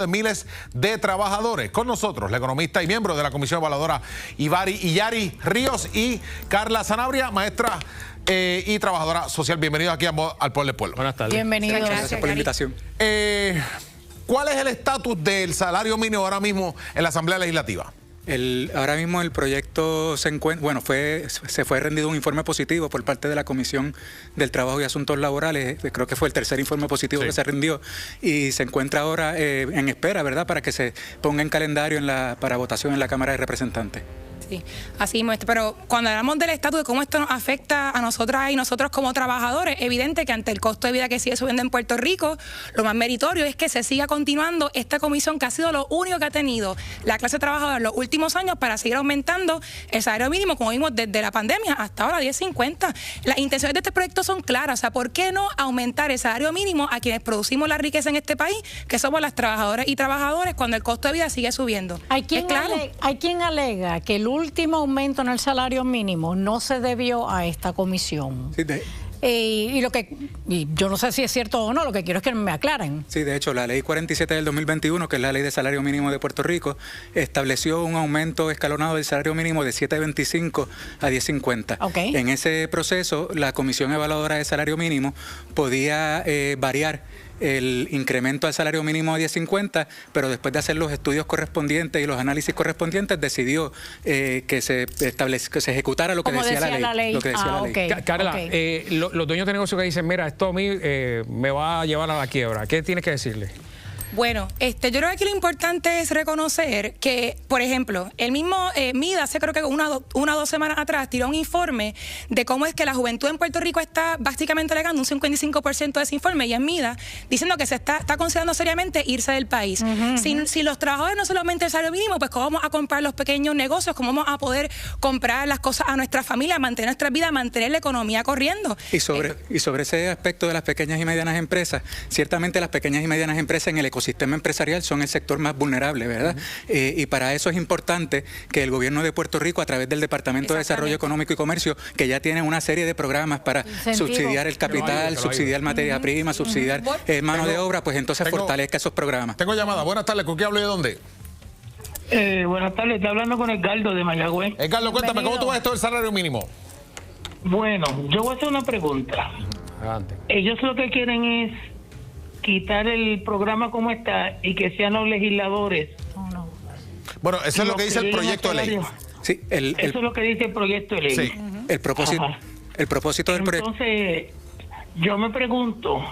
de miles de trabajadores. Con nosotros, la economista y miembro de la Comisión Evaluadora Yari Ríos y Carla Sanabria, maestra y trabajadora social. Bienvenidos aquí al Pueblo del Pueblo. Buenas tardes. Bienvenidos. Gracias por la invitación. ¿Cuál es el estatus del salario mínimo ahora mismo en la Asamblea Legislativa? Ahora mismo el proyecto se encuentra, bueno, se fue rendido un informe positivo por parte de la Comisión del Trabajo y Asuntos Laborales. Creo que fue el tercer informe positivo que se rindió y se encuentra ahora en espera, ¿verdad?, para que se ponga en calendario para votación en la Cámara de Representantes. Sí, así mismo. Pero cuando hablamos del estatus, de cómo esto nos afecta a nosotras y nosotros como trabajadores, evidente que ante el costo de vida que sigue subiendo en Puerto Rico, lo más meritorio es que se siga continuando esta comisión, que ha sido lo único que ha tenido la clase trabajadora en los últimos años para seguir aumentando el salario mínimo, como vimos desde la pandemia hasta ahora, 10.50. Las intenciones de este proyecto son claras. O sea, ¿por qué no aumentar el salario mínimo a quienes producimos la riqueza en este país, que somos las trabajadoras y trabajadores, cuando el costo de vida sigue subiendo? Hay quien alega que el último aumento en el salario mínimo no se debió a esta comisión. Sí, y yo no sé si es cierto o no, lo que quiero es que me aclaren. Sí, de hecho, la Ley 47 del 2021, que es la Ley de Salario Mínimo de Puerto Rico, estableció un aumento escalonado del salario mínimo de 7.25 a 10.50. Okay. En ese proceso, la Comisión Evaluadora de Salario Mínimo podía variar el incremento al salario mínimo a 10.50, pero después de hacer los estudios correspondientes y los análisis correspondientes, decidió que se ejecutara lo que decía la ley. Lo que decía la ley. Okay. Carla, Okay. Los dueños de negocio que dicen, mira, esto a mí me va a llevar a la quiebra, ¿qué tienes que decirle? Bueno, yo creo que aquí lo importante es reconocer que, por ejemplo, el mismo MIDA, hace creo que una o dos semanas atrás, tiró un informe de cómo es que la juventud en Puerto Rico está básicamente alegando un 55% de ese informe, y en MIDA diciendo que se está considerando seriamente irse del país. Si los trabajadores no solamente el salario mínimo, pues cómo vamos a comprar los pequeños negocios, cómo vamos a poder comprar las cosas a nuestra familia, mantener nuestra vida, mantener la economía corriendo. Y sobre ese aspecto de las pequeñas y medianas empresas, ciertamente las pequeñas y medianas empresas en el ecosistema empresarial son el sector más vulnerable, ¿verdad? Y para eso es importante que el gobierno de Puerto Rico, a través del Departamento de Desarrollo Económico y Comercio, que ya tiene una serie de programas para subsidiar el capital, subsidiar materia prima, subsidiar mano de obra, pues entonces fortalezca esos programas. Tengo llamada. Buenas tardes. ¿Con qué hablo y de dónde? Buenas tardes, está hablando con Edgardo de Mayagüez. Edgardo, cuéntame, ¿cómo tú ves esto del salario mínimo? Bueno, yo voy a hacer una pregunta. Adelante. Ellos lo que quieren es quitar el programa como está y que sean los legisladores. Bueno, eso es lo que dice el proyecto de ley. Sí, eso es lo que dice el proyecto de ley. Sí. El propósito del proyecto. Entonces, yo me pregunto,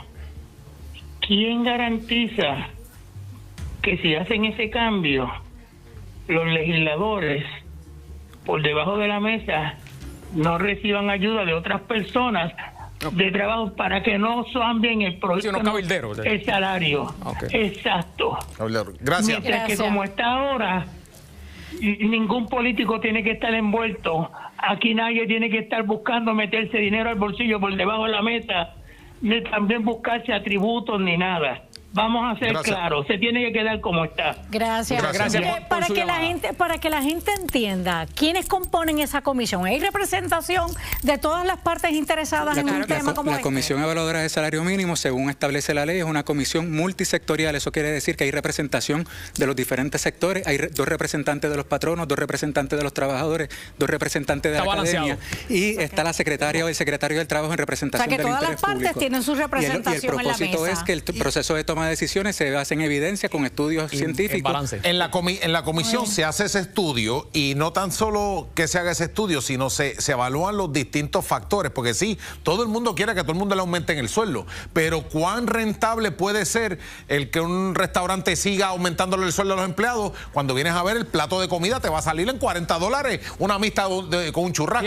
¿quién garantiza que si hacen ese cambio, los legisladores por debajo de la mesa no reciban ayuda de otras personas de trabajo para que no cambien el proyecto, el salario? Okay. Exacto. Gracias. Mientras que como está ahora, ningún político tiene que estar envuelto. Aquí nadie tiene que estar buscando meterse dinero al bolsillo por debajo de la mesa, ni también buscarse atributos ni nada. Vamos a ser claros, se tiene que quedar como está. Gracias. Para que la gente entienda quiénes componen esa comisión. ¿Hay representación de todas las partes interesadas en un tema como este? La Comisión Evaluadora de Salario Mínimo, según establece la ley, es una comisión multisectorial. Eso quiere decir que hay representación de los diferentes sectores. Hay dos representantes de los patronos, dos representantes de los trabajadores, dos representantes de la academia, y está la secretaria o el secretario del Trabajo en representación del interés público. Todas las partes tienen su representación en la mesa. Y el propósito es que el proceso de toma de decisiones se basa en evidencia con estudios científicos. En la comisión se hace ese estudio, y no tan solo que se haga ese estudio, sino se evalúan los distintos factores, porque sí, todo el mundo quiere que a todo el mundo le aumenten el sueldo, pero ¿cuán rentable puede ser el que un restaurante siga aumentándole el sueldo a los empleados? Cuando vienes a ver, el plato de comida te va a salir en $40, una amistad con un churrasco.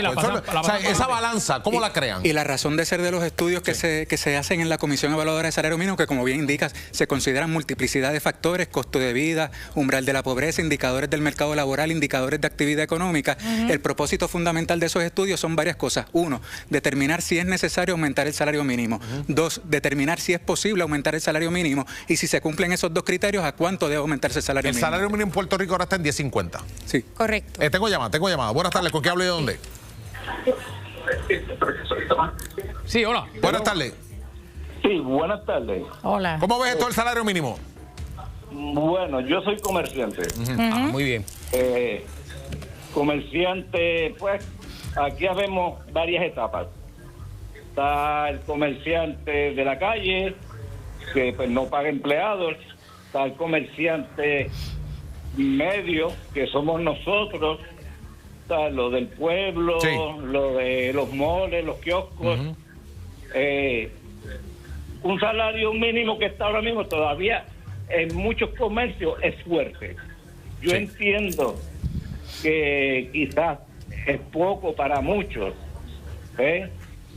Esa balanza, ¿cómo la crean? Y la razón de ser de los estudios que se hacen en la Comisión Evaluadora de Salario Mínimo, que como bien indicas, se consideran multiplicidad de factores: costo de vida, umbral de la pobreza, indicadores del mercado laboral, indicadores de actividad económica. El propósito fundamental de esos estudios son varias cosas. Uno, determinar si es necesario aumentar el salario mínimo. Dos, determinar si es posible aumentar el salario mínimo, y si se cumplen esos dos criterios, a cuánto debe aumentarse el salario mínimo. El salario mínimo en Puerto Rico ahora está en 10.50. Sí. Correcto. Tengo llamada. Buenas tardes, ¿con qué hablo y de dónde? Sí, hola. Buenas tardes. Sí, buenas tardes. Hola. ¿Cómo ves esto del salario mínimo? Bueno, yo soy comerciante. Muy bien. Comerciante, pues, aquí vemos varias etapas. Está el comerciante de la calle, que pues no paga empleados. Está el comerciante medio, que somos nosotros. Está lo del pueblo, Sí. lo de los moles, los kioscos. Un salario mínimo que está ahora mismo todavía en muchos comercios es fuerte. Yo entiendo que quizás es poco para muchos,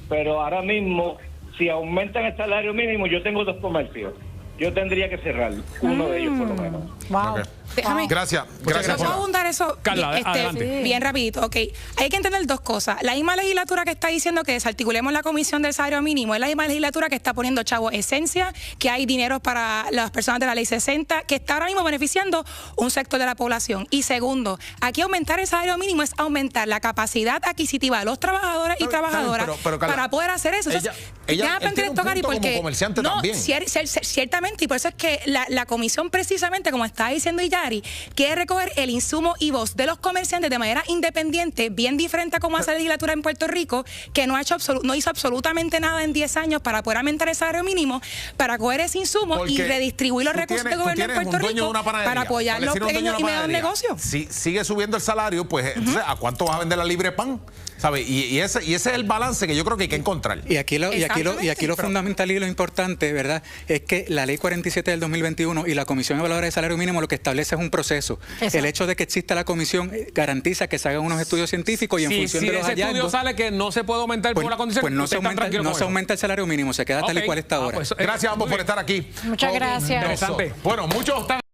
pero ahora mismo, si aumentan el salario mínimo, yo tengo 2 comercios. Yo tendría que cerrar uno de ellos por lo menos. Wow. Ok. Déjame. Gracias. ¿Puedo abundar eso? Carla, adelante. Bien rapidito, ok. Hay que entender 2 cosas. La misma legislatura que está diciendo que desarticulemos la comisión del salario mínimo es la misma legislatura que está poniendo, chavo, esencia, que hay dinero para las personas de la ley 60, que está ahora mismo beneficiando un sector de la población. Y segundo, aquí aumentar el salario mínimo es aumentar la capacidad adquisitiva de los trabajadores y trabajadoras pero, Carla, para poder hacer eso. Entonces, ella tiene un punto como comerciante también. Ciertamente, y por eso es que la comisión precisamente, como está diciendo Yari, quiere recoger el insumo y voz de los comerciantes de manera independiente, bien diferente a cómo hace la legislatura en Puerto Rico, que no hizo absolutamente nada en 10 años para poder aumentar el salario mínimo, para coger ese insumo y redistribuir los recursos del gobierno en Puerto Rico para apoyar los pequeños y medianos negocios. Si sigue subiendo el salario, pues entonces, ¿a cuánto vas a vender la libre pan? ¿Sabes? Y ese es el balance que yo creo que hay que encontrar. Y aquí lo fundamental y lo importante, ¿verdad?, es que la Ley 47 del 2021 y la Comisión Evaluadora de Salario Mínimo lo que establece es un proceso. Exacto. El hecho de que exista la comisión garantiza que se hagan unos estudios científicos y en función de los hallazgos... Si ese estudio sale que no se puede aumentar por la condición... Pues no se aumenta el salario mínimo, se queda tal y cual está ahora. Gracias a ambos por estar aquí. Muchas gracias. Interesante. Bueno, muchos están...